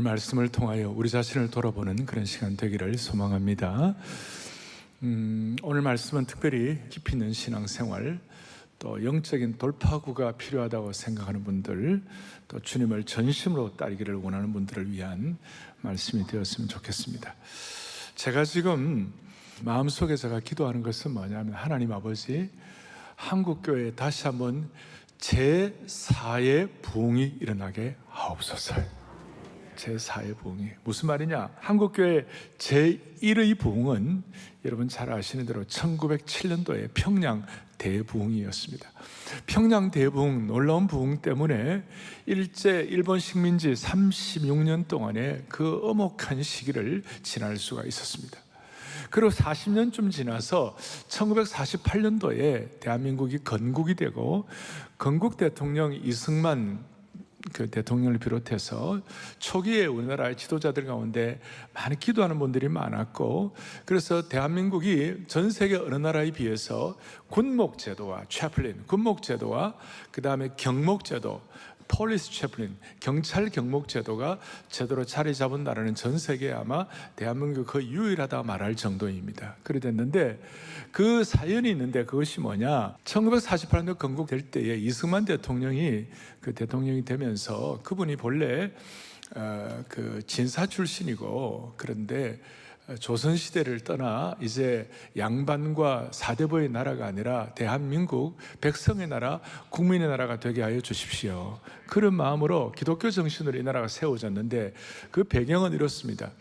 말씀을 통하여 우리 자신을 돌아보는 그런 시간 되기를 소망합니다. 오늘 말씀은 특별히 깊이 있는 신앙생활, 또 영적인 돌파구가 필요하다고 생각하는 분들, 또 주님을 전심으로 따르기를 원하는 분들을 위한 말씀이 되었으면 좋겠습니다. 제가 지금 마음속에 제가 기도하는 것은 뭐냐면, 하나님 아버지, 한국교회에 다시 한번 제4의 부흥이 일어나게 하옵소서. 제4의 부흥이 무슨 말이냐? 한국교회 제1의 부흥은 여러분 잘 아시는 대로 1907년도에 평양 대부흥이었습니다. 평양 대부흥, 놀라운 부흥 때문에 일제 일본 식민지 36년 동안의 그 엄혹한 시기를 지날 수가 있었습니다. 그리고 40년쯤 지나서 1948년도에 대한민국이 건국이 되고, 건국 대통령 이승만 그 대통령을 비롯해서 초기에 우리나라의 지도자들 가운데 많이 기도하는 분들이 많았고, 그래서 대한민국이 전 세계 어느 나라에 비해서 군목제도와 채플린, 군목제도와 그 다음에 경목제도, 폴리스 채플린, 경찰 경목제도가 제대로 자리 잡은 나라는 전 세계에 아마 대한민국이 거의 유일하다 말할 정도입니다. 그래 됐는데, 그 사연이 있는데 그것이 뭐냐? 1948년 건국될 때에 이승만 대통령이 그 대통령이 되면서, 그분이 본래 그 진사 출신이고, 그런데 조선시대를 떠나 이제 양반과 사대부의 나라가 아니라 대한민국 백성의 나라, 국민의 나라가 되게 하여 주십시오. 그런 마음으로 기독교 정신으로 이 나라가 세워졌는데, 그 배경은 이렇습니다.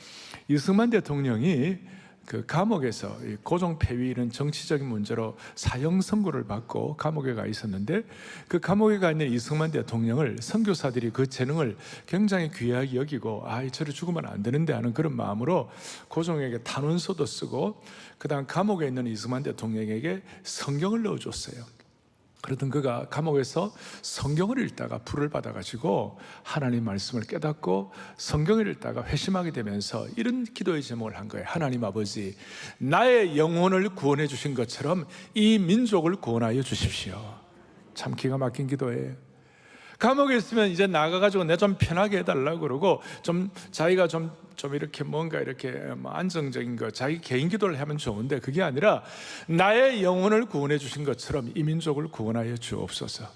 이승만 대통령이 그 감옥에서 고종 폐위 이런 정치적인 문제로 사형 선고를 받고 감옥에 가 있었는데, 그 감옥에 가 있는 이승만 대통령을 선교사들이 그 재능을 굉장히 귀하게 여기고, 저를 죽으면 안 되는데 하는 그런 마음으로 고종에게 탄원서도 쓰고, 그 다음 감옥에 있는 이승만 대통령에게 성경을 넣어줬어요. 그러던 그가 감옥에서 성경을 읽다가 불을 받아가지고 하나님 말씀을 깨닫고 성경을 읽다가 회심하게 되면서 이런 기도의 제목을 한 거예요. 하나님 아버지, 나의 영혼을 구원해 주신 것처럼 이 민족을 구원하여 주십시오. 참 기가 막힌 기도예요. 감옥에 있으면 이제 나가가지고 내 좀 편하게 해달라고 그러고, 좀 자기가 좀 이렇게 뭔가 이렇게 안정적인 거, 자기 개인 기도를 하면 좋은데, 그게 아니라 나의 영혼을 구원해 주신 것처럼 이 민족을 구원하여 주옵소서.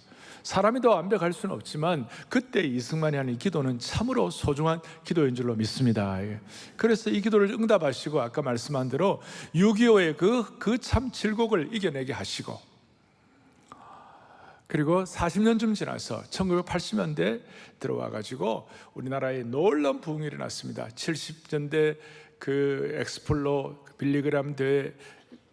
사람이 더 완벽할 수는 없지만 그때 이승만이 하는 이 기도는 참으로 소중한 기도인 줄로 믿습니다. 그래서 이 기도를 응답하시고, 아까 말씀한 대로 6.25의 그 참 질곡을 이겨내게 하시고, 그리고 40년쯤 지나서 1980년대 들어와가지고 우리나라에 놀라운 부흥이 일어났습니다. 70년대 그 엑스플로, 빌리그람 대회,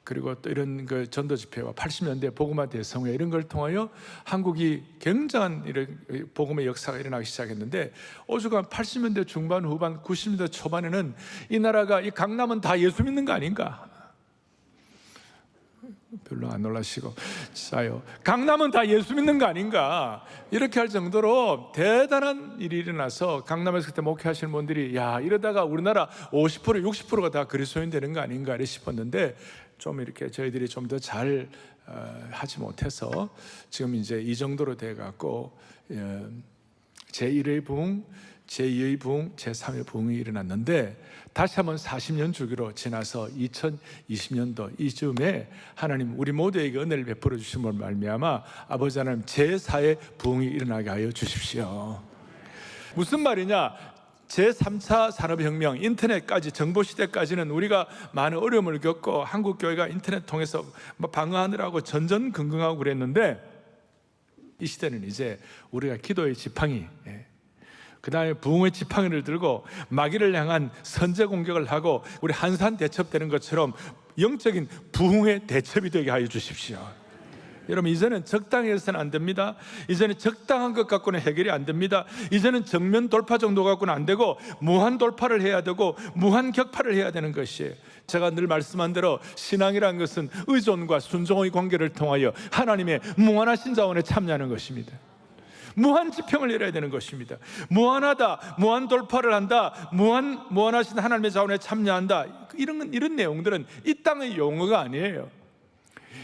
그리고 또 이런 그 전도 집회와 80년대 복음화 대성회, 이런 걸 통하여 한국이 굉장한 이런 복음의 역사가 일어나기 시작했는데, 오죽하면 80년대 중반, 후반, 90년대 초반에는 이 나라가, 이 강남은 다 예수 믿는 거 아닌가? 별로 안 놀라시고, 자요, 강남은 다 예수 믿는 거 아닌가? 이렇게 할 정도로 대단한 일이 일어나서, 강남에서 그때 목회하시는 분들이, 이러다가 우리나라 50%, 60%가 다 그리스도인 되는 거 아닌가 이래 싶었는데, 좀 이렇게 저희들이 좀 더 잘 하지 못해서 지금 이제 이 정도로 돼 갖고, 제1의 부흥, 제2의 부흥, 제3의 부흥이 일어났는데, 다시 한번 40년 주기로 지나서 2020년도 이쯤에 하나님 우리 모두에게 은혜를 베풀어 주심으로 말미암아 아버지 하나님 제4의 부흥이 일어나게 하여 주십시오. 무슨 말이냐? 제3차 산업혁명, 인터넷까지, 정보시대까지는 우리가 많은 어려움을 겪고 한국교회가 인터넷 통해서 방어하느라고 전전긍긍하고 그랬는데, 이 시대는 이제 우리가 기도의 지팡이, 그 다음에 부흥의 지팡이를 들고 마귀를 향한 선제 공격을 하고 우리 한산 대첩되는 것처럼 영적인 부흥의 대첩이 되게 하여 주십시오. 여러분, 이제는 적당히 해서는 안 됩니다. 이제는 적당한 것 갖고는 해결이 안 됩니다. 이제는 정면 돌파 정도 갖고는 안 되고 무한 돌파를 해야 되고 무한 격파를 해야 되는 것이에요. 제가 늘 말씀한 대로 신앙이라는 것은 의존과 순종의 관계를 통하여 하나님의 무한하신 자원에 참여하는 것입니다. 무한 지평을 열어야 되는 것입니다. 무한하다, 무한 돌파를 한다, 무한하신 하나님의 자원에 참여한다, 이런 내용들은 이 땅의 용어가 아니에요.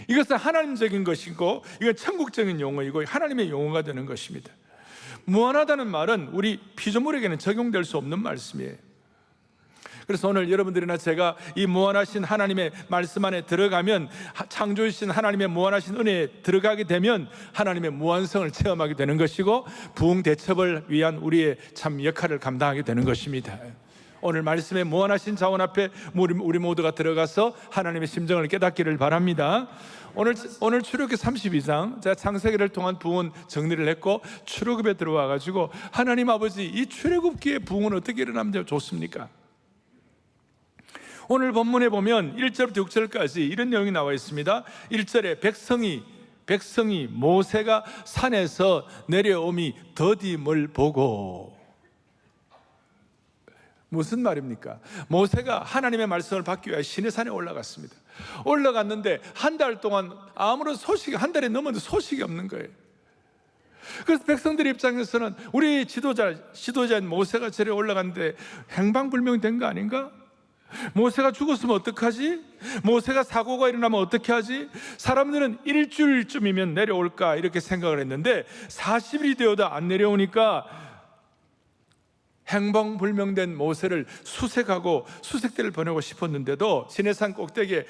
이것은 하나님적인 것이고, 이건 천국적인 용어이고 하나님의 용어가 되는 것입니다. 무한하다는 말은 우리 피조물에게는 적용될 수 없는 말씀이에요. 그래서 오늘 여러분들이나 제가 이 무한하신 하나님의 말씀 안에 들어가면, 창조주신 하나님의 무한하신 은혜에 들어가게 되면 하나님의 무한성을 체험하게 되는 것이고, 부흥 대첩을 위한 우리의 참 역할을 감당하게 되는 것입니다. 오늘 말씀의 무한하신 자원 앞에 우리 모두가 들어가서 하나님의 심정을 깨닫기를 바랍니다. 오늘 출애굽기 32장, 제가 창세기를 통한 부흥 정리를 했고 출애굽에 들어와 가지고 하나님 아버지, 이 출애굽기의 부흥은 어떻게 일어나면 좋습니까? 오늘 본문에 보면 1절부터 6절까지 이런 내용이 나와 있습니다. 1절에 백성이 모세가 산에서 내려옴이 더딤을 보고. 무슨 말입니까? 모세가 하나님의 말씀을 받기 위해 시내산에 올라갔습니다. 올라갔는데 한 달 동안 아무런 소식이, 한 달이 넘었는데 소식이 없는 거예요. 그래서 백성들 입장에서는 우리 지도자인 모세가 저리 올라갔는데 행방불명된 거 아닌가? 모세가 죽었으면 어떡하지? 모세가 사고가 일어나면 어떻게 하지? 사람들은 일주일쯤이면 내려올까 이렇게 생각을 했는데 40일이 되어도 안 내려오니까 행방불명된 모세를 수색하고 수색대를 보내고 싶었는데도 시내산 꼭대기에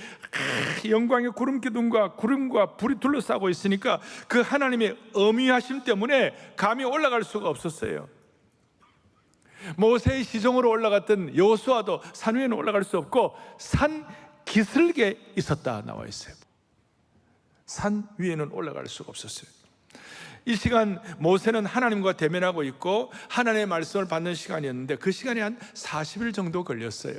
영광의 구름기둥과 구름과 불이 둘러싸고 있으니까 그 하나님의 어미하심 때문에 감히 올라갈 수가 없었어요. 모세의 시종으로 올라갔던 여호수아도 산 위에는 올라갈 수 없고 산 기슭에 있었다 나와 있어요. 산 위에는 올라갈 수가 없었어요. 이 시간 모세는 하나님과 대면하고 있고 하나님의 말씀을 받는 시간이었는데 그 시간이 한 40일 정도 걸렸어요.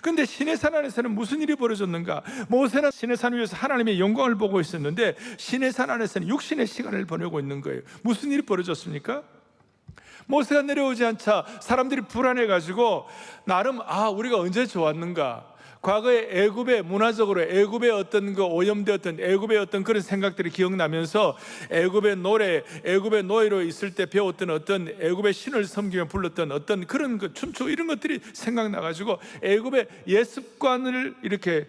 그런데 시내산 안에서는 무슨 일이 벌어졌는가? 모세는 시내산 위에서 하나님의 영광을 보고 있었는데 시내산 안에서는 육신의 시간을 보내고 있는 거예요. 무슨 일이 벌어졌습니까? 모세가 내려오지 않자 사람들이 불안해가지고 나름 우리가 언제 좋았는가? 과거에 애굽의 문화적으로 애굽의 어떤 그 오염되었던 애굽의 어떤 그런 생각들이 기억나면서 애굽의 노래, 애굽의 노예로 있을 때 배웠던 어떤 애굽의 신을 섬기며 불렀던 어떤 그런 그 춤추고 이런 것들이 생각나가지고 애굽의 예습관을 이렇게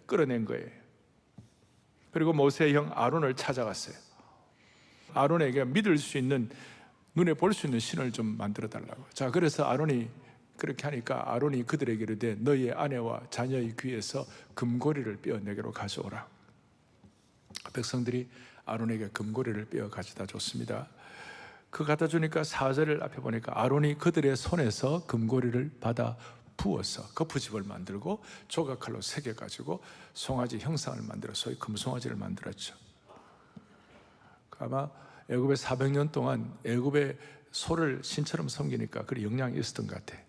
끌어낸 거예요. 그리고 모세의 형 아론을 찾아갔어요. 아론에게 믿을 수 있는, 눈에 볼 수 있는 신을 좀 만들어 달라고. 자, 그래서 아론이 그렇게 하니까 아론이 그들에게 이르되 너희의 아내와 자녀의 귀에서 금고리를 빼어 내게로 가져오라. 백성들이 아론에게 금고리를 빼어 가져다 줬습니다. 그 갖다 주니까 4절 앞에 보니까 아론이 그들의 손에서 금고리를 받아 부어서 거푸집을 만들고 조각칼로 새겨 가지고 송아지 형상을 만들어 소위 금송아지를 만들었죠. 아마 애굽에 400년 동안 애굽의 소를 신처럼 섬기니까 그런 영향이 있었던 것 같아.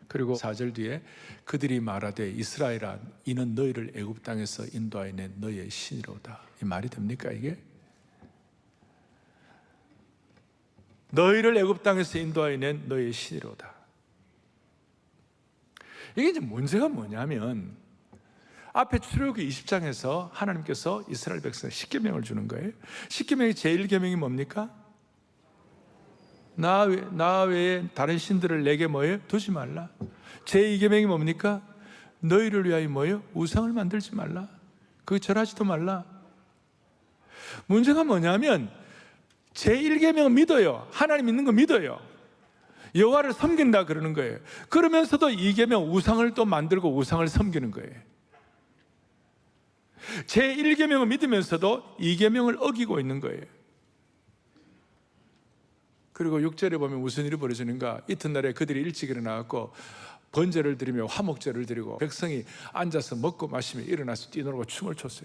그리고 4절 뒤에 그들이 말하되 이스라엘아 이는 너희를 애굽 땅에서 인도하여 낸 너희의 신이로다. 이 말이 됩니까 이게? 너희를 애굽 땅에서 인도하여 낸 너희의 신이로다. 이게 이제 문제가 뭐냐면 앞에 출애굽기 20장에서 하나님께서 이스라엘 백성에 10계명을 주는 거예요. 10계명의 제1계명이 뭡니까? 나 외에 다른 신들을 내게 뭐예요? 두지 말라. 제2계명이 뭡니까? 너희를 위하여 뭐예요? 우상을 만들지 말라. 그거 절하지도 말라. 문제가 뭐냐면 제1계명은 믿어요. 하나님 믿는 거 믿어요. 여호와를 섬긴다 그러는 거예요. 그러면서도 2계명 우상을 또 만들고 우상을 섬기는 거예요. 제1계명을 믿으면서도 2계명을 어기고 있는 거예요. 그리고 6절에 보면 무슨 일이 벌어지는가? 이튿날에 그들이 일찍 일어나고 번제를 드리며 화목제를 드리고 백성이 앉아서 먹고 마시며 일어나서 뛰놀고 춤을 췄어요.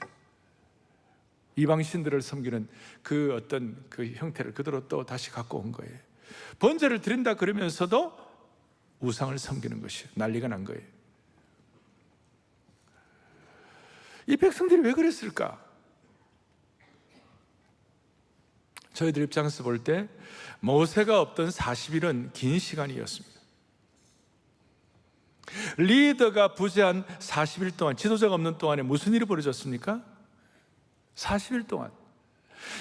이방 신들을 섬기는 그 어떤 그 형태를 그대로 또 다시 갖고 온 거예요. 번제를 드린다 그러면서도 우상을 섬기는 것이 난리가 난 거예요. 이 백성들이 왜 그랬을까? 저희들 입장에서 볼 때 모세가 없던 40일은 긴 시간이었습니다. 리더가 부재한 40일 동안, 지도자가 없는 동안에 무슨 일이 벌어졌습니까? 40일 동안.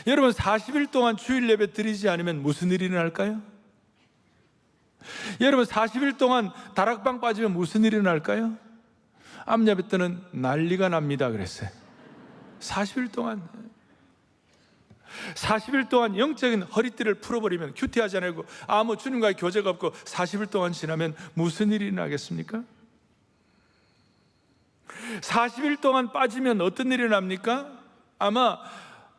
여러분 40일 동안 주일 예배 드리지 않으면 무슨 일이 일어날까요? 여러분 40일 동안 다락방 빠지면 무슨 일이 일어날까요? 암예배 때는 난리가 납니다 그랬어요. 40일 동안. 40일 동안 영적인 허리띠를 풀어버리면, 큐티하지 않고 아무 주님과의 교제가 없고 40일 동안 지나면 무슨 일이 나겠습니까? 40일 동안 빠지면 어떤 일이 납니까? 아마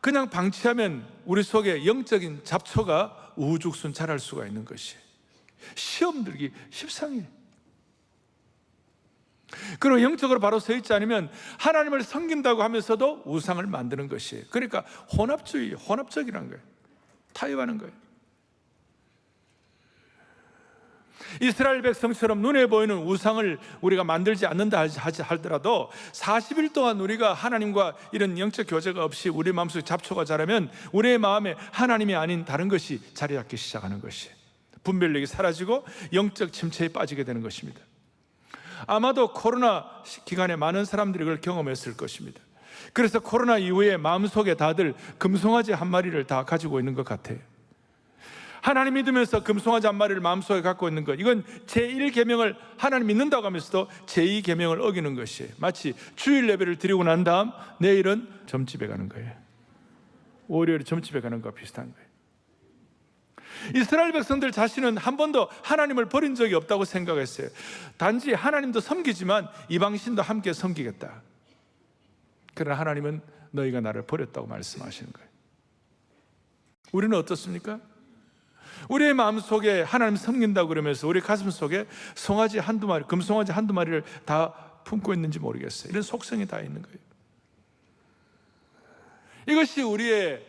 그냥 방치하면 우리 속에 영적인 잡초가 우후죽순 자랄 수가 있는 것이, 시험 들기 십상이에요. 그리고 영적으로 바로 서 있지 않으면 하나님을 섬긴다고 하면서도 우상을 만드는 것이에요. 그러니까 혼합주의, 혼합적이라는 거예요. 타협하는 거예요. 이스라엘 백성처럼 눈에 보이는 우상을 우리가 만들지 않는다 하더라도 40일 동안 우리가 하나님과 이런 영적 교제가 없이 우리 마음속에 잡초가 자라면 우리의 마음에 하나님이 아닌 다른 것이 자리 잡기 시작하는 것이, 분별력이 사라지고 영적 침체에 빠지게 되는 것입니다. 아마도 코로나 기간에 많은 사람들이 그걸 경험했을 것입니다. 그래서 코로나 이후에 마음속에 다들 금송아지 한 마리를 다 가지고 있는 것 같아요. 하나님 믿으면서 금송아지 한 마리를 마음속에 갖고 있는 것, 이건 제1계명을 하나님 믿는다고 하면서도 제2계명을 어기는 것이에요. 마치 주일 예배를 드리고 난 다음 내일은 점집에 가는 거예요. 월요일에 점집에 가는 것과 비슷한 거예요. 이스라엘 백성들 자신은 한 번도 하나님을 버린 적이 없다고 생각했어요. 단지 하나님도 섬기지만 이방신도 함께 섬기겠다. 그러나 하나님은 너희가 나를 버렸다고 말씀하시는 거예요. 우리는 어떻습니까? 우리의 마음속에 하나님 섬긴다고 그러면서 우리 가슴 속에 송아지 한두 마리, 금송아지 한두 마리를 다 품고 있는지 모르겠어요. 이런 속성이 다 있는 거예요. 이것이 우리의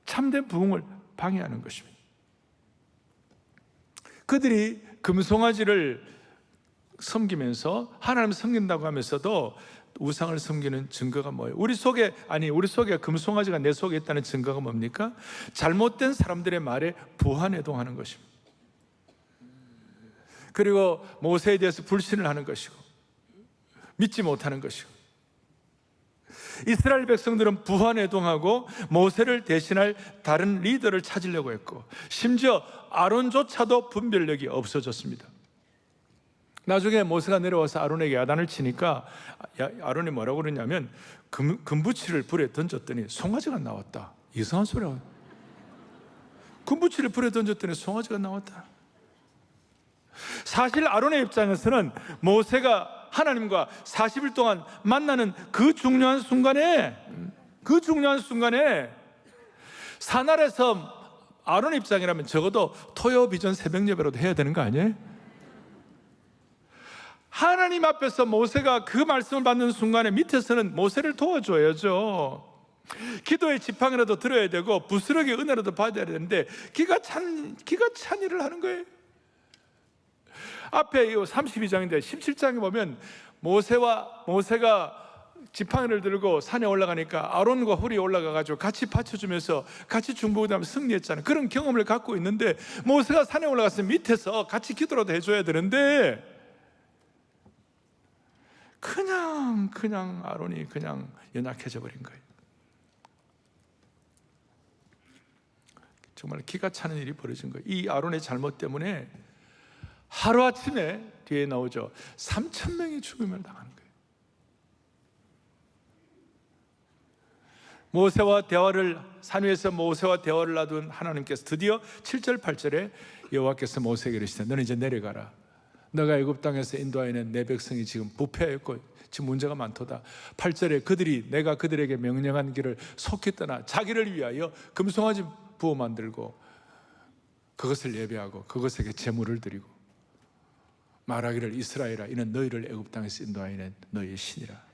참된 부흥을 방해하는 것입니다. 그들이 금송아지를 섬기면서 하나님 섬긴다고 하면서도 우상을 섬기는 증거가 뭐예요? 우리 속에 금송아지가 내 속에 있다는 증거가 뭡니까? 잘못된 사람들의 말에 부한해동하는 것입니다. 그리고 모세에 대해서 불신을 하는 것이고 믿지 못하는 것이고, 이스라엘 백성들은 부한해동하고 모세를 대신할 다른 리더를 찾으려고 했고, 심지어 아론조차도 분별력이 없어졌습니다. 나중에 모세가 내려와서 아론에게 야단을 치니까 아론이 뭐라고 그러냐면, 금부치를 불에 던졌더니 송아지가 나왔다. 이상한 소리야. 금부치를 불에 던졌더니 송아지가 나왔다. 사실 아론의 입장에서는 모세가 하나님과 40일 동안 만나는 그 중요한 순간에 산 아래서 아론의 입장이라면 적어도 토요 비전 새벽 예배라도 해야 되는 거 아니에요? 하나님 앞에서 모세가 그 말씀을 받는 순간에 밑에서는 모세를 도와줘야죠. 기도의 지팡이라도 들어야 되고 부스러기 은혜라도 받아야 되는데 기가 찬 일을 하는 거예요. 앞에 32장인데 17장에 보면 모세가 지팡이를 들고 산에 올라가니까 아론과 훌이 올라가가지고 같이 받쳐주면서 같이 중보기도하며 승리했잖아요. 그런 경험을 갖고 있는데 모세가 산에 올라가서 밑에서 같이 기도라도 해줘야 되는데 그냥 아론이 그냥 연약해져 버린 거예요. 정말 기가 차는 일이 벌어진 거예요. 이 아론의 잘못 때문에 하루아침에 뒤에 나오죠. 3,000명이 죽음을 당하는 거예요. 산 위에서 모세와 대화를 놔둔 하나님께서 드디어 7절 8절에 여호와께서 모세에게 이르시되 너는 이제 내려가라. 너가 애굽 땅에서 인도하여낸 내 백성이 지금 부패했고 지금 문제가 많도다. 8절에 내가 그들에게 명령한 길을 속히 떠나 자기를 위하여 금송아지 부어 만들고 그것을 예배하고 그것에게 제물을 드리고 말하기를 이스라엘아 이는 너희를 애굽 땅에서 인도하여낸 너희의 신이라.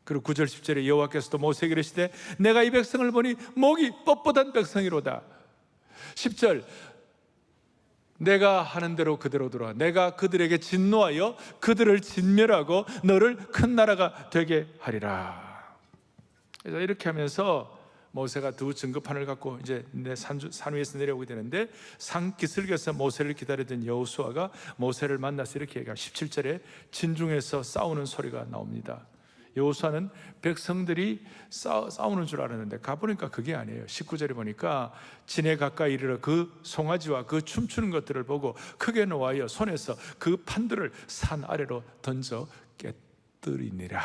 그리고 9절 10절에 여호와께서도 모세에게 이르시되 내가 이 백성을 보니 목이 뻣뻣한 백성이로다. 10절 내가 하는 대로 그대로 돌아 내가 그들에게 진노하여 그들을 진멸하고 너를 큰 나라가 되게 하리라. 그래서 이렇게 하면서 모세가 두 증거판을 갖고 이제 산 위에서 내려오게 되는데, 산 기슭에서 모세를 기다리던 여호수아가 모세를 만나서 이렇게 얘기합니다. 17절에 진중에서 싸우는 소리가 나옵니다. 여호수아는 백성들이 싸우는 줄 알았는데 가보니까 그게 아니에요. 19절에 보니까 진에 가까이 이르러 그 송아지와 그 춤추는 것들을 보고 크게 노하여 손에서 그 판들을 산 아래로 던져 깨뜨리니라.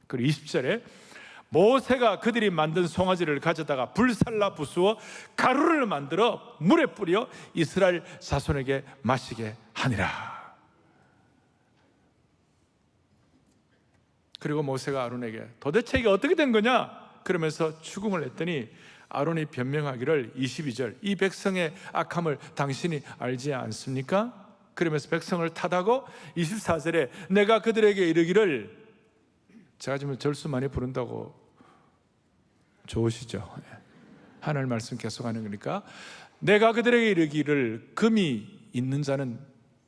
그리고 20절에 모세가 그들이 만든 송아지를 가져다가 불살라 부수어 가루를 만들어 물에 뿌려 이스라엘 자손에게 마시게 하니라. 그리고 모세가 아론에게 도대체 이게 어떻게 된 거냐? 그러면서 추궁을 했더니 아론이 변명하기를 22절, 이 백성의 악함을 당신이 알지 않습니까? 그러면서 백성을 탓하고 24절에 내가 그들에게 이르기를, 제가 지금 절수 많이 부른다고 좋으시죠? 하나님 말씀 계속하는 거니까, 내가 그들에게 이르기를 금이 있는 자는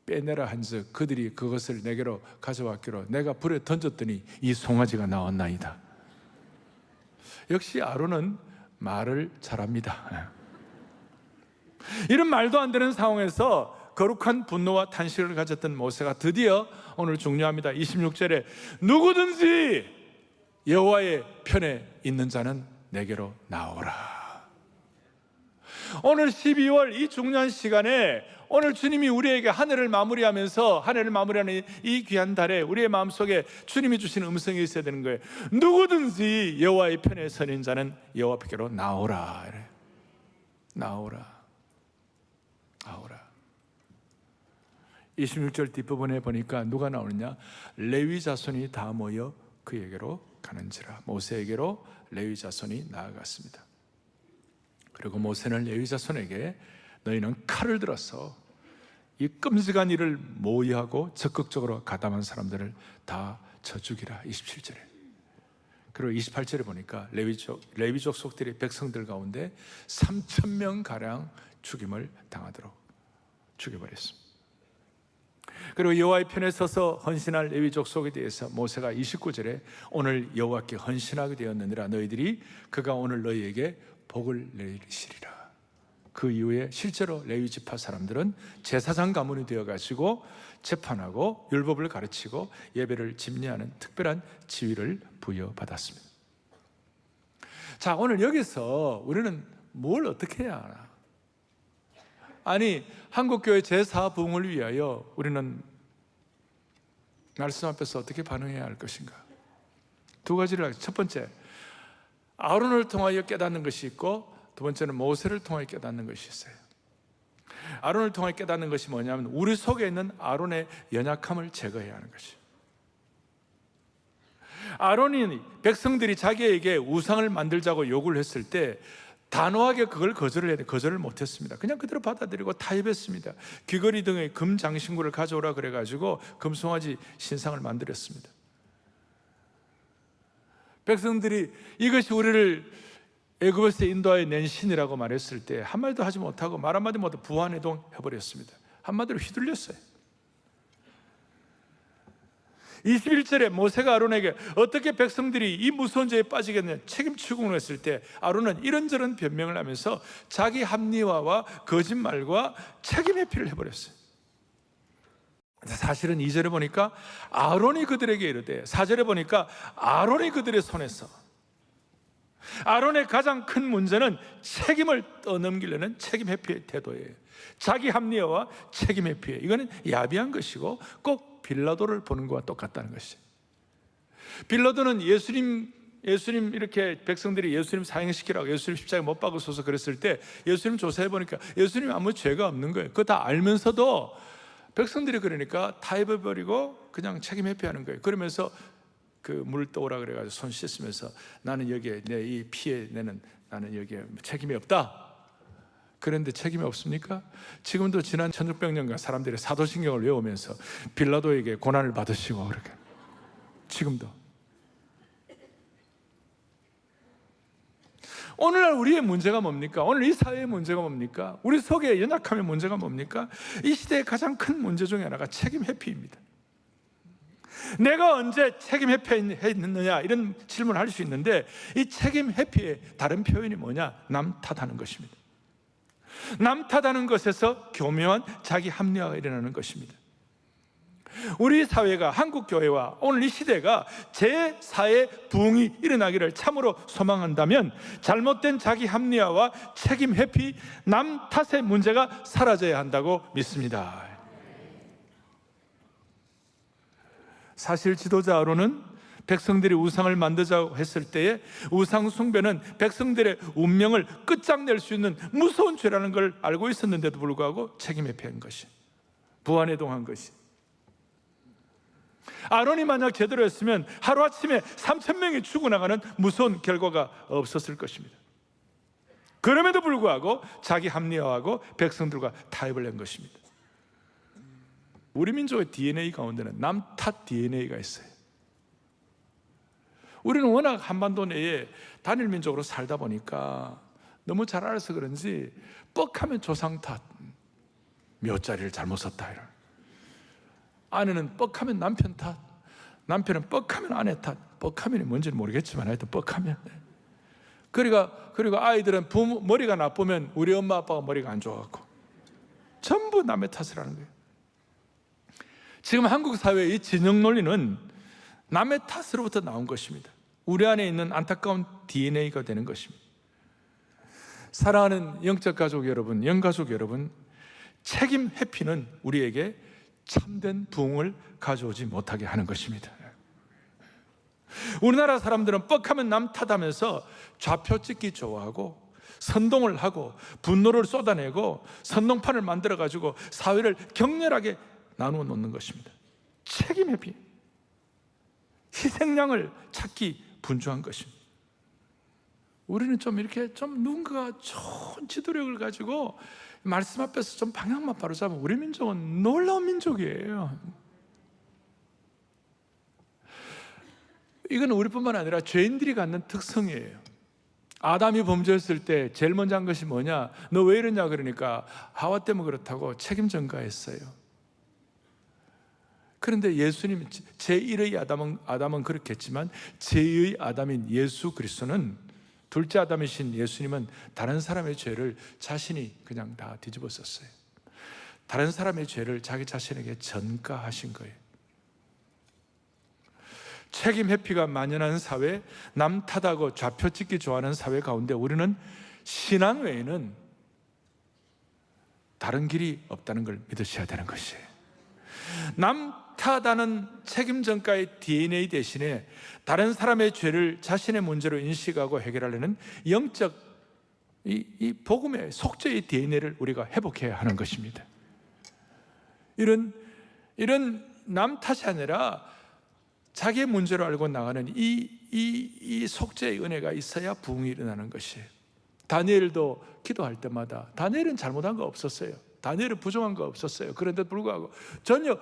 빼내라 한즉 그들이 그것을 내게로 가져왔기로 내가 불에 던졌더니 이 송아지가 나왔나이다. 역시 아론은 말을 잘합니다. 이런 말도 안 되는 상황에서 거룩한 분노와 탄식을 가졌던 모세가 드디어 오늘 중요합니다. 26절에 누구든지 여호와의 편에 있는 자는 내게로 나오라. 오늘 12월 이 중요한 시간에 오늘 주님이 우리에게 한 해를 마무리하면서, 한 해를 마무리하는 이 귀한 달에 우리의 마음속에 주님이 주신 음성이 있어야 되는 거예요. 누구든지 여호와의 편에 서는 자는 여호와 께로 나오라. 나오라. 나오라. 26절 뒷부분에 보니까 누가 나오느냐? 레위 자손이 다 모여 그에게로 가는지라. 모세에게로 레위 자손이 나아갔습니다. 그리고 모세는 레위 자손에게 너희는 칼을 들어서 이 끔찍한 일을 모의하고 적극적으로 가담한 사람들을 다 쳐 죽이라. 27절에. 그리고 28절에 보니까 레위족 속들이 백성들 가운데 3,000명 가량 죽임을 당하도록 죽여버렸습니다. 그리고 여호와의 편에 서서 헌신할 레위족 속에 대해서 모세가 29절에 오늘 여호와께 헌신하게 되었느니라. 너희들이 그가 오늘 너희에게 복을 내리시리라. 그 이후에 실제로 레위 지파 사람들은 제사장 가문이 되어가지고 재판하고 율법을 가르치고 예배를 집례하는 특별한 지위를 부여받았습니다. 자, 오늘 여기서 우리는 뭘 어떻게 해야 하나? 아니, 한국교회 제4부흥을 위하여 우리는 말씀 앞에서 어떻게 반응해야 할 것인가? 두 가지를 하겠습니다. 첫 번째, 아론을 통하여 깨닫는 것이 있고, 두 번째는 모세를 통하여 깨닫는 것이 있어요. 아론을 통하여 깨닫는 것이 뭐냐면 우리 속에 있는 아론의 연약함을 제거해야 하는 것이에요. 아론이 백성들이 자기에게 우상을 만들자고 요구를 했을 때 단호하게 그걸 거절을 해야 돼. 거절을 못했습니다. 그냥 그대로 받아들이고 타협했습니다. 귀걸이 등의 금 장신구를 가져오라 그래가지고 금송아지 신상을 만들었습니다. 백성들이 이것이 우리를 애굽에서 인도하여 낸 신이라고 말했을 때 한마디도 하지 못하고 말 한마디 못하고 부안해동 해버렸습니다. 한마디로 휘둘렸어요. 21절에 모세가 아론에게 어떻게 백성들이 이 무서운 죄에 빠지겠느냐 책임 추궁을 했을 때 아론은 이런저런 변명을 하면서 자기 합리화와 거짓말과 책임 회피를 해버렸어요. 사실은 2절에 보니까 아론이 그들에게 이르되, 4절에 보니까 아론이 그들의 손에서, 아론의 가장 큰 문제는 책임을 떠넘기려는 책임 회피의 태도예요. 자기 합리화와 책임 회피예요. 이거는 야비한 것이고 꼭 빌라도를 보는 것과 똑같다는 것이에요. 빌라도는 예수님 이렇게 백성들이 예수님 사형시키라고 예수님 십자가에 못 박으소서 그랬을 때 예수님 조사해 보니까 예수님 아무 죄가 없는 거예요. 그거 다 알면서도 백성들이 그러니까 타협해버리고 그냥 책임 회피하는 거예요. 그러면서 그 물 떠오라 그래가지고 손 씻으면서 나는 여기에 내 이 피해 내는 나는 여기에 책임이 없다. 그런데 책임이 없습니까? 지금도 지난 1600년간 사람들이 사도신경을 외우면서 빌라도에게 고난을 받으시고 그렇게 지금도. 오늘날 우리의 문제가 뭡니까? 오늘 이 사회의 문제가 뭡니까? 우리 속의 연약함의 문제가 뭡니까? 이 시대의 가장 큰 문제 중에 하나가 책임 회피입니다. 내가 언제 책임 회피했느냐 이런 질문을 할 수 있는데 이 책임 회피의 다른 표현이 뭐냐? 남 탓하는 것입니다. 남 탓하는 것에서 교묘한 자기 합리화가 일어나는 것입니다. 우리 사회가 한국 교회와 오늘 이 시대가 제4의 부흥이 일어나기를 참으로 소망한다면 잘못된 자기 합리화와 책임 회피, 남 탓의 문제가 사라져야 한다고 믿습니다. 사실 지도자 아론은 백성들이 우상을 만들자고 했을 때에 우상 숭배는 백성들의 운명을 끝장낼 수 있는 무서운 죄라는 걸 알고 있었는데도 불구하고 책임 회피한 것이, 부안해동한 것이. 아론이 만약 제대로 했으면 하루아침에 3,000명이 죽어나가는 무서운 결과가 없었을 것입니다. 그럼에도 불구하고 자기 합리화하고 백성들과 타협을 한 것입니다. 우리 민족의 DNA 가운데는 남 탓 DNA가 있어요. 우리는 워낙 한반도 내에 단일 민족으로 살다 보니까 너무 잘 알아서 그런지 뻑하면 조상 탓, 묘자리를 잘못 썼다, 이런. 아내는 뻑하면 남편 탓, 남편은 뻑하면 아내 탓. 뻑하면이 뭔지는 모르겠지만 하여튼 뻑하면. 그리고 아이들은 부모 머리가 나쁘면 우리 엄마 아빠가 머리가 안 좋아갖고 전부 남의 탓을 하는 거예요. 지금 한국 사회의 이 진영 논리는 남의 탓으로부터 나온 것입니다. 우리 안에 있는 안타까운 DNA가 되는 것입니다. 사랑하는 영적 가족 여러분, 영가족 여러분, 책임 회피는 우리에게 참된 부흥을 가져오지 못하게 하는 것입니다. 우리나라 사람들은 뻑하면 남 탓하면서 좌표 찍기 좋아하고 선동을 하고 분노를 쏟아내고 선동판을 만들어가지고 사회를 격렬하게 나누어 놓는 것입니다. 책임 회피, 희생양을 찾기 분주한 것입니다. 우리는 좀 이렇게 누군가가 좋은 지도력을 가지고 말씀 앞에서 좀 방향만 바로잡으면 우리 민족은 놀라운 민족이에요. 이건 우리뿐만 아니라 죄인들이 갖는 특성이에요. 아담이 범죄했을 때 제일 먼저 한 것이 뭐냐? 너 왜 이러냐 그러니까 하와 때문에 그렇다고 책임 전가했어요. 그런데 예수님, 제1의 아담은 그렇겠지만 제2의 아담인 예수 그리스도는, 둘째 아담이신 예수님은 다른 사람의 죄를 자신이 그냥 다 뒤집어 썼어요. 다른 사람의 죄를 자기 자신에게 전가하신 거예요. 책임 회피가 만연한 사회, 남 탓하고 좌표 찍기 좋아하는 사회 가운데 우리는 신앙 외에는 다른 길이 없다는 걸 믿으셔야 되는 것이에요. 남 탓하는 책임 전가의 DNA 대신에 다른 사람의 죄를 자신의 문제로 인식하고 해결하려는 영적 이 복음의 속죄의 DNA를 우리가 회복해야 하는 것입니다. 이런 남 탓이 아니라 자기의 문제로 알고 나가는 이 속죄의 은혜가 있어야 부흥이 일어나는 것이에요. 다니엘도 기도할 때마다, 다니엘은 잘못한 거 없었어요. 다니엘은 부정한 거 없었어요. 그런데도 불구하고 전혀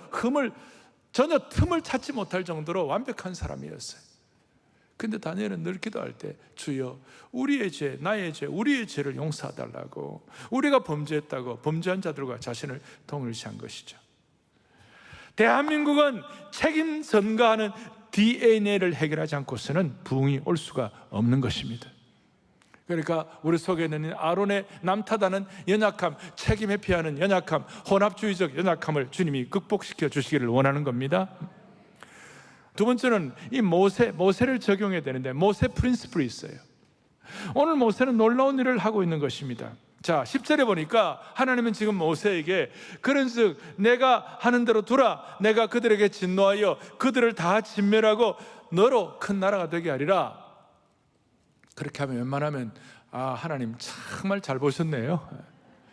틈을 찾지 못할 정도로 완벽한 사람이었어요. 근데 다니엘은 늘 기도할 때 주여 우리의 죄, 나의 죄, 우리의 죄를 용서해달라고, 우리가 범죄했다고 범죄한 자들과 자신을 동일시한 것이죠. 대한민국은 책임 전가하는 DNA를 해결하지 않고서는 부흥이 올 수가 없는 것입니다. 그러니까 우리 속에 있는 아론의 남 탓하는 연약함, 책임 회피하는 연약함, 혼합주의적 연약함을 주님이 극복시켜 주시기를 원하는 겁니다. 두 번째는 이 모세를 적용해야 되는데, 모세 프린시플이 있어요. 오늘 모세는 놀라운 일을 하고 있는 것입니다. 자, 10절에 보니까 하나님은 지금 모세에게 그런즉 내가 하는 대로 두라, 내가 그들에게 진노하여 그들을 다 진멸하고 너로 큰 나라가 되게 하리라. 그렇게 하면 웬만하면 하나님 정말 잘 보셨네요.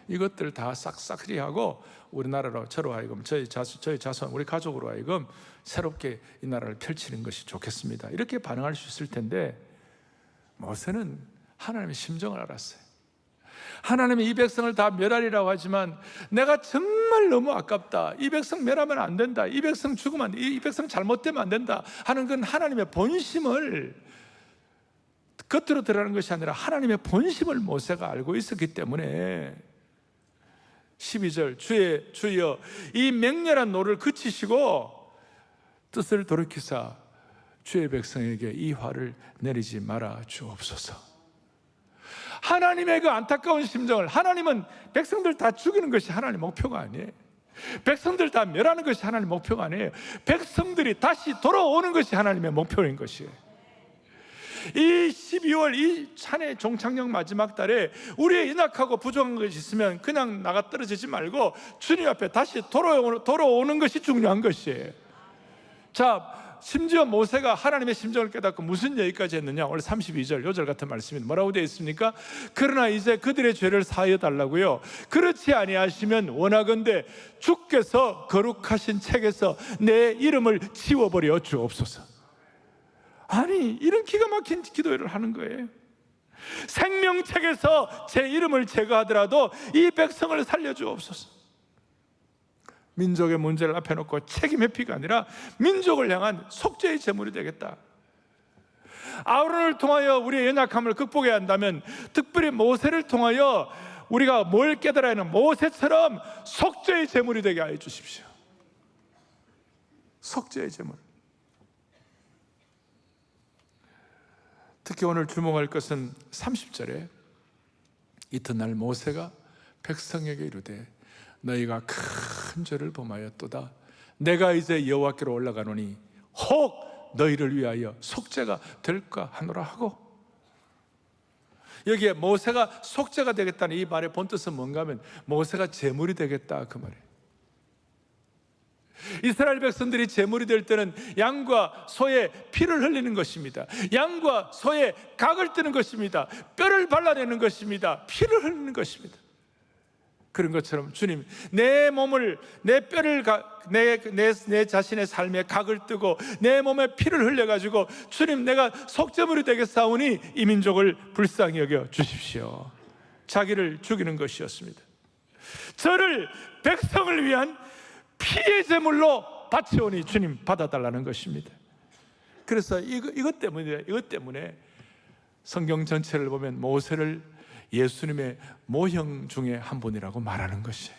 이것들 다 싹싹리하고 우리나라로 저로 하여금 저희 자손 우리 가족으로 하여금 새롭게 이 나라를 펼치는 것이 좋겠습니다. 이렇게 반응할 수 있을 텐데 모세는 하나님의 심정을 알았어요. 하나님이 이 백성을 다 멸하리라고 하지만 내가 정말 너무 아깝다, 이 백성 멸하면 안 된다, 이 백성 죽으면 안 돼, 이 백성 잘못되면 안 된다 하는 건 하나님의 본심을 겉으로 드러나는 것이 아니라 하나님의 본심을 모세가 알고 있었기 때문에 12절 주여 이 맹렬한 노를 그치시고 뜻을 돌이키사 주의 백성에게 이 화를 내리지 말아 주옵소서. 하나님의 그 안타까운 심정을, 하나님은 백성들 다 죽이는 것이 하나님의 목표가 아니에요. 백성들 다 멸하는 것이 하나님의 목표가 아니에요. 백성들이 다시 돌아오는 것이 하나님의 목표인 것이에요. 이 12월 이 찬해 종착역 마지막 달에 우리의 연약하고 부족한 것이 있으면 그냥 나가 떨어지지 말고 주님 앞에 다시 돌아오는 것이 중요한 것이에요. 자, 심지어 모세가 하나님의 심정을 깨닫고 무슨 얘기까지 했느냐? 오늘 32절 요절 같은 말씀입니다. 뭐라고 되어 있습니까? 그러나 이제 그들의 죄를 사하여 달라고요. 그렇지 아니하시면 원하건대 주께서 거룩하신 책에서 내 이름을 지워버려 주옵소서. 아니, 이런 기가 막힌 기도를 하는 거예요. 생명책에서 제 이름을 제거하더라도 이 백성을 살려주옵소서. 민족의 문제를 앞에 놓고 책임 회피가 아니라 민족을 향한 속죄의 제물이 되겠다. 아론을 통하여 우리의 연약함을 극복해야 한다면 특별히 모세를 통하여 우리가 뭘 깨달아야 하는, 모세처럼 속죄의 제물이 되게 하여 주십시오. 속죄의 제물. 특히 오늘 주목할 것은 30절에 이튿날 모세가 백성에게 이르되 너희가 큰 죄를 범하였도다. 내가 이제 여호와께로 올라가노니 혹 너희를 위하여 속죄가 될까 하노라 하고, 여기에 모세가 속죄가 되겠다는 이 말의 본뜻은 뭔가 하면 모세가 제물이 되겠다 그 말이에요. 이스라엘 백성들이 제물이 될 때는 양과 소의 피를 흘리는 것입니다. 양과 소의 각을 뜨는 것입니다. 뼈를 발라내는 것입니다. 피를 흘리는 것입니다. 그런 것처럼 주님, 내 몸을, 내 뼈를, 내 자신의 삶에 각을 뜨고 내 몸에 피를 흘려가지고 주님, 내가 속죄물이 되겠사오니 이 민족을 불쌍히 여겨 주십시오. 자기를 죽이는 것이었습니다. 저를 백성을 위한 피의 제물로 바치오니 주님 받아달라는 것입니다. 그래서 이것 때문에 성경 전체를 보면 모세를 예수님의 모형 중에 한 분이라고 말하는 것이에요.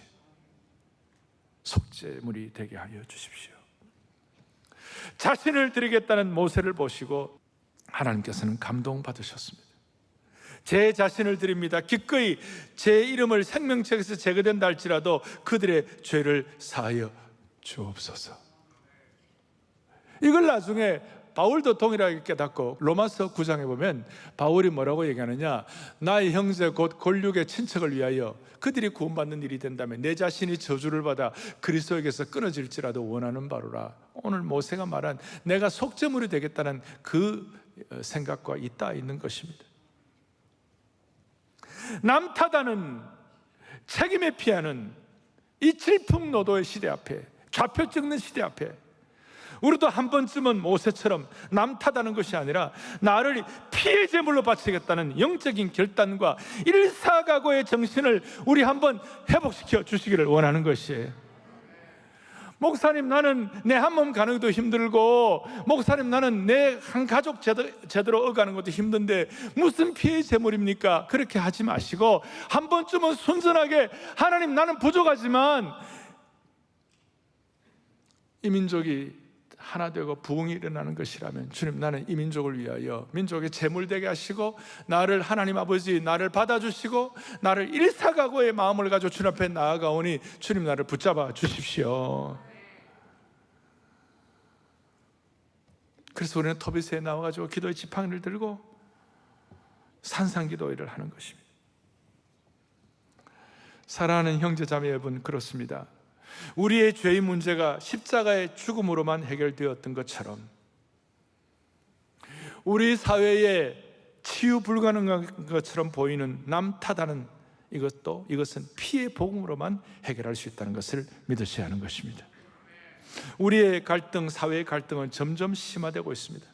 속죄물이 되게 하여 주십시오. 자신을 드리겠다는 모세를 보시고 하나님께서는 감동받으셨습니다. 제 자신을 드립니다. 기꺼이 제 이름을 생명책에서 제거된다 할지라도 그들의 죄를 사하여 주옵소서. 이걸 나중에 바울도 동일하게 깨닫고 로마서 9장에 보면 바울이 뭐라고 얘기하느냐, 나의 형제 곧 골육의 친척을 위하여 그들이 구원받는 일이 된다면 내 자신이 저주를 받아 그리스도에게서 끊어질지라도 원하는 바로라. 오늘 모세가 말한 내가 속죄물이 되겠다는 그 생각과 있는 것입니다. 남 탓하는, 책임에 피하는 이 질풍노도의 시대 앞에, 좌표 찍는 시대 앞에 우리도 한 번쯤은 모세처럼 남 탓하는 것이 아니라 나를 피의 제물로 바치겠다는 영적인 결단과 일사각오의 정신을 우리 한번 회복시켜 주시기를 원하는 것이에요. 목사님, 나는 내 한 몸 가는 것도 힘들고, 목사님, 나는 내 한 가족 제대로 어가는 것도 힘든데 무슨 피의 제물입니까? 그렇게 하지 마시고 한 번쯤은 순전하게, 하나님, 나는 부족하지만 이 민족이 하나 되고 부흥이 일어나는 것이라면 주님, 나는 이 민족을 위하여 민족의 제물되게 하시고 나를, 하나님 아버지, 나를 받아주시고 나를 일사각오의 마음을 가지고 주님 앞에 나아가오니 주님, 나를 붙잡아 주십시오. 그래서 우리는 토비스에 나와가지고 기도의 지팡이를 들고 산상기도회를 하는 것입니다. 사랑하는 형제자매 여러분, 그렇습니다. 우리의 죄의 문제가 십자가의 죽음으로만 해결되었던 것처럼 우리 사회에 치유 불가능한 것처럼 보이는 남 탓하는 이것은 피의 복음으로만 해결할 수 있다는 것을 믿으셔야 하는 것입니다. 우리의 갈등, 사회의 갈등은 점점 심화되고 있습니다.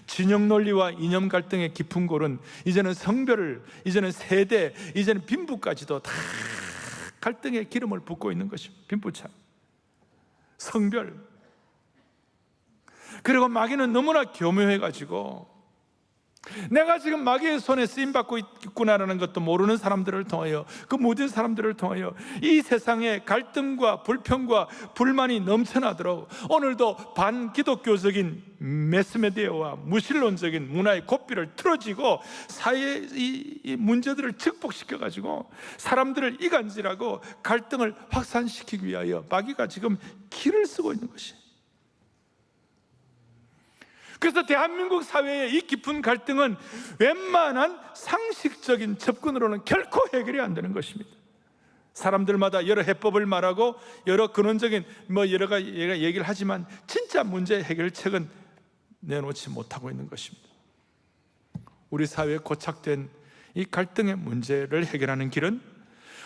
진영 논리와 이념 갈등의 깊은 골은 이제는 성별을, 이제는 세대, 이제는 빈부까지도 다 갈등의 기름을 붓고 있는 것입니다. 빈부차, 성별. 그리고 마귀는 너무나 교묘해가지고 내가 지금 마귀의 손에 쓰임받고 있구나라는 것도 모르는 사람들을 통하여, 그 모든 사람들을 통하여 이 세상에 갈등과 불평과 불만이 넘쳐나도록 오늘도 반기독교적인 매스미디어와 무신론적인 문화의 고삐를 틀어지고 사회의 이 문제들을 증폭시켜가지고 사람들을 이간질하고 갈등을 확산시키기 위하여 마귀가 지금 길을 쓰고 있는 것이에요. 그래서 대한민국 사회의 이 깊은 갈등은 웬만한 상식적인 접근으로는 결코 해결이 안 되는 것입니다. 사람들마다 여러 해법을 말하고 여러 근원적인 여러 가지 얘기를 하지만 진짜 문제 해결책은 내놓지 못하고 있는 것입니다. 우리 사회에 고착된 이 갈등의 문제를 해결하는 길은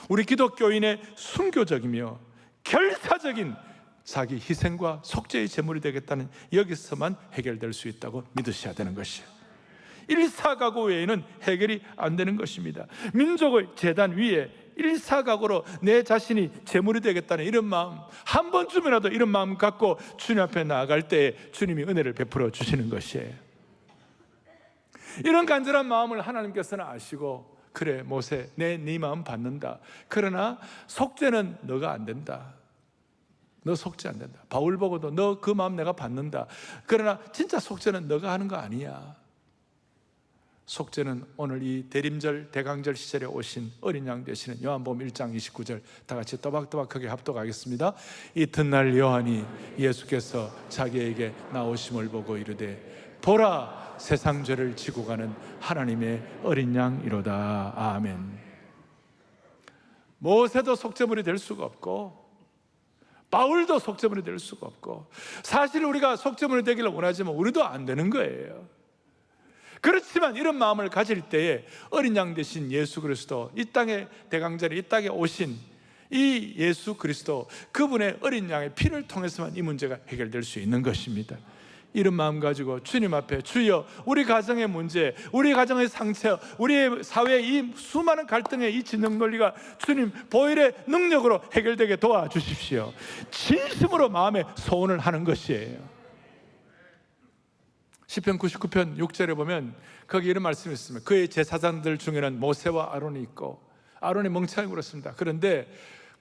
우리 기독교인의 순교적이며 결사적인 자기 희생과 속죄의 제물이 되겠다는 여기서만 해결될 수 있다고 믿으셔야 되는 것이에요. 일사가구 외에는 해결이 안 되는 것입니다. 민족의 제단 위에 일사각오로 내 자신이 제물이 되겠다는 이런 마음, 한 번쯤이라도 이런 마음 갖고 주님 앞에 나아갈 때에 주님이 은혜를 베풀어 주시는 것이에요. 이런 간절한 마음을 하나님께서는 아시고, 그래 모세, 네 마음 받는다. 그러나 속죄는 너가 안 된다. 너 속죄 안 된다. 바울 보고도 너 그 마음 내가 받는다. 그러나 진짜 속죄는 너가 하는 거 아니야. 속죄는 오늘 이 대림절 대강절 시절에 오신 어린 양 되시는 요한복음 1장 29절 다 같이 또박또박하게 합독하겠습니다. 이튿날 요한이 예수께서 자기에게 나오심을 보고 이르되 보라, 세상 죄를 지고 가는 하나님의 어린 양이로다. 아멘. 모세도 속죄물이 될 수가 없고 바울도 속죄물이 될 수가 없고, 사실 우리가 속죄물이 되기를 원하지만 우리도 안 되는 거예요. 그렇지만 이런 마음을 가질 때에 어린 양 되신 예수 그리스도, 이 땅에 대강절에 이 땅에 오신 이 예수 그리스도, 그분의 어린 양의 피를 통해서만 이 문제가 해결될 수 있는 것입니다. 이런 마음 가지고 주님 앞에 주여, 우리 가정의 문제, 우리 가정의 상처, 우리의 사회의 이 수많은 갈등의 이 진영 논리가 주님 보혈의 능력으로 해결되게 도와주십시오. 진심으로 마음의 소원을 하는 것이에요. 시편 99편 6절에 보면 거기 이런 말씀이 있습니다. 그의 제사장들 중에는 모세와 아론이 있고, 아론이 멍청하게 굴었습니다. 그런데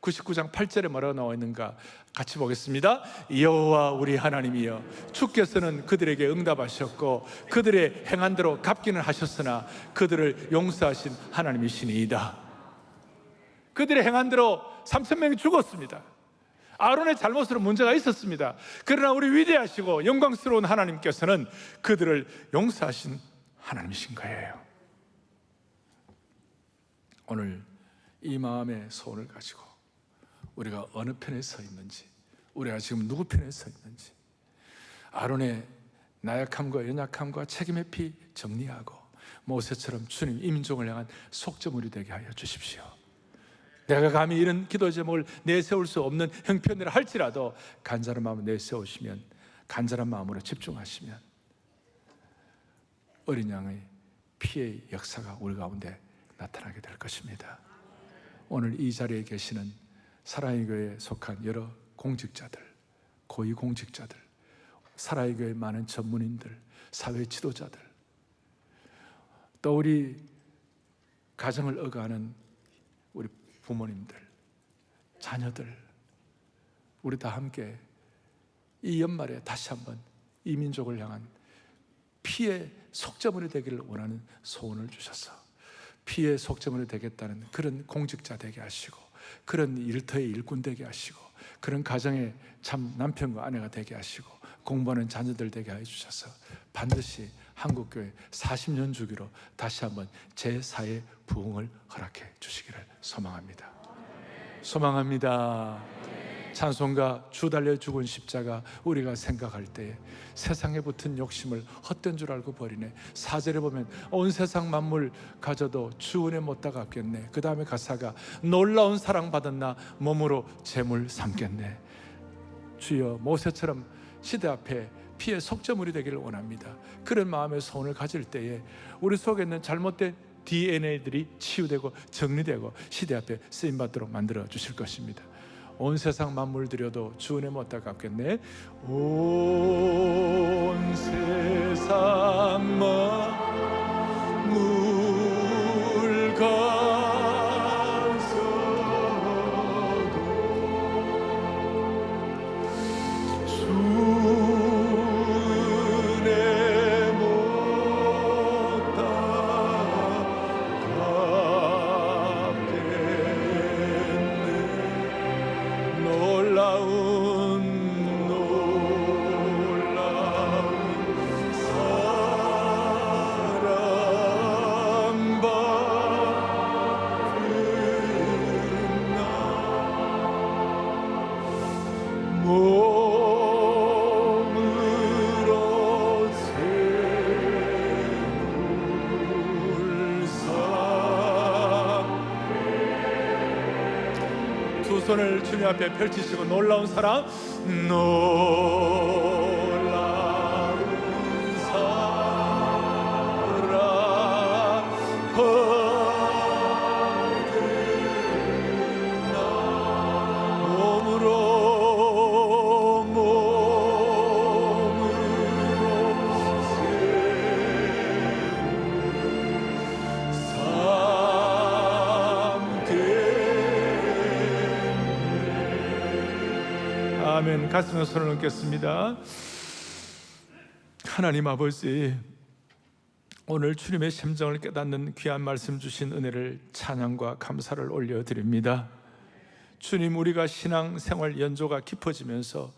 99장 8절에 뭐라고 나와 있는가 같이 보겠습니다. 여호와 우리 하나님이여, 주께서는 그들에게 응답하셨고 그들의 행한 대로 갚기는 하셨으나 그들을 용서하신 하나님이시니이다. 그들의 행한 대로 3,000명이 죽었습니다. 아론의 잘못으로 문제가 있었습니다. 그러나 우리 위대하시고 영광스러운 하나님께서는 그들을 용서하신 하나님이신 거예요. 오늘 이 마음의 소원을 가지고 우리가 어느 편에 서 있는지, 우리가 지금 누구 편에 서 있는지, 아론의 나약함과 연약함과 책임의 피 정리하고 모세처럼 주님 이 민족을 향한 속죄물이 되게 하여 주십시오. 내가 감히 이런 기도 제목을 내세울 수 없는 형편이라 할지라도 간절한 마음을 내세우시면, 간절한 마음으로 집중하시면 어린 양의 피의 역사가 우리 가운데 나타나게 될 것입니다. 오늘 이 자리에 계시는 사랑의 교회에 속한 여러 공직자들, 고위공직자들, 사랑의 교회 많은 전문인들, 사회 지도자들, 또 우리 가정을 억압하는 우리 부모님들, 자녀들, 우리 다 함께 이 연말에 다시 한번 이 민족을 향한 피의 속죄물이 되기를 원하는 소원을 주셔서 피의 속죄물이 되겠다는 그런 공직자 되게 하시고, 그런 일터의 일꾼 되게 하시고, 그런 가정의 참 남편과 아내가 되게 하시고, 공부하는 자녀들 되게 해주셔서 반드시 한국교회 40년 주기로 다시 한번 제4의 부흥을 허락해 주시기를 소망합니다. 소망합니다. 찬송가 주 달려 죽은 십자가 우리가 생각할 때 세상에 붙은 욕심을 헛된 줄 알고 버리네. 4절에 보면 온 세상 만물 가져도 주 은혜 못 다 갚겠네. 그 다음에 가사가 놀라운 사랑 받은 나 몸으로 재물 삼겠네. 주여, 모세처럼 시대 앞에 피의 속죄물이 되기를 원합니다. 그런 마음의 소원을 가질 때에 우리 속에 있는 잘못된 DNA들이 치유되고 정리되고 시대 앞에 쓰임받도록 만들어 주실 것입니다. 온 세상 만물 들여도 주 은혜 못 다 갚겠네. 온 세상 만물 가서도 주 은혜 못 다 갚겠네. 놀라운 사랑받 몸으로 세울사. 두 손을 주님 앞에 펼치시고 놀라운 사랑, 놀라운 사랑 받으나 몸으로 삼게. 아멘. 가슴에 손을 얹겠습니다. 하나님 아버지, 오늘 주님의 심정을 깨닫는 귀한 말씀 주신 은혜를 찬양과 감사를 올려드립니다. 주님, 우리가 신앙생활 연조가 깊어지면서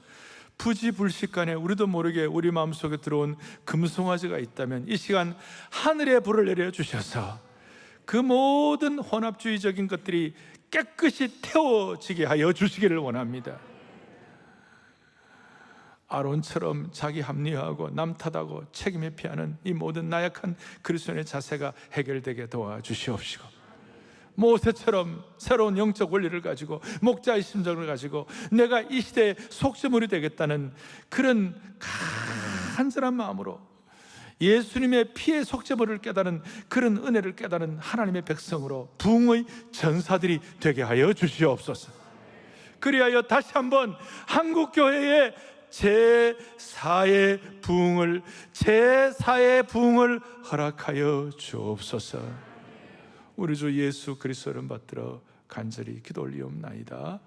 부지불식간에 우리도 모르게 우리 마음속에 들어온 금송아지가 있다면 이 시간 하늘의 불을 내려주셔서 그 모든 혼합주의적인 것들이 깨끗이 태워지게 하여 주시기를 원합니다. 아론처럼 자기 합리화하고 남 탓하고 책임을 피하는 이 모든 나약한 그리스도인의 자세가 해결되게 도와주시옵시고, 모세처럼 새로운 영적 원리를 가지고 목자의 심정을 가지고 내가 이 시대의 속죄물이 되겠다는 그런 간절한 마음으로 예수님의 피의 속죄물을 깨달은 그런 은혜를 깨달은 하나님의 백성으로 부흥의 전사들이 되게 하여 주시옵소서. 그리하여 다시 한번 한국교회의 제4의 부흥을 허락하여 주옵소서. 우리 주 예수 그리스도를 받들어 간절히 기도 올리옵나이다.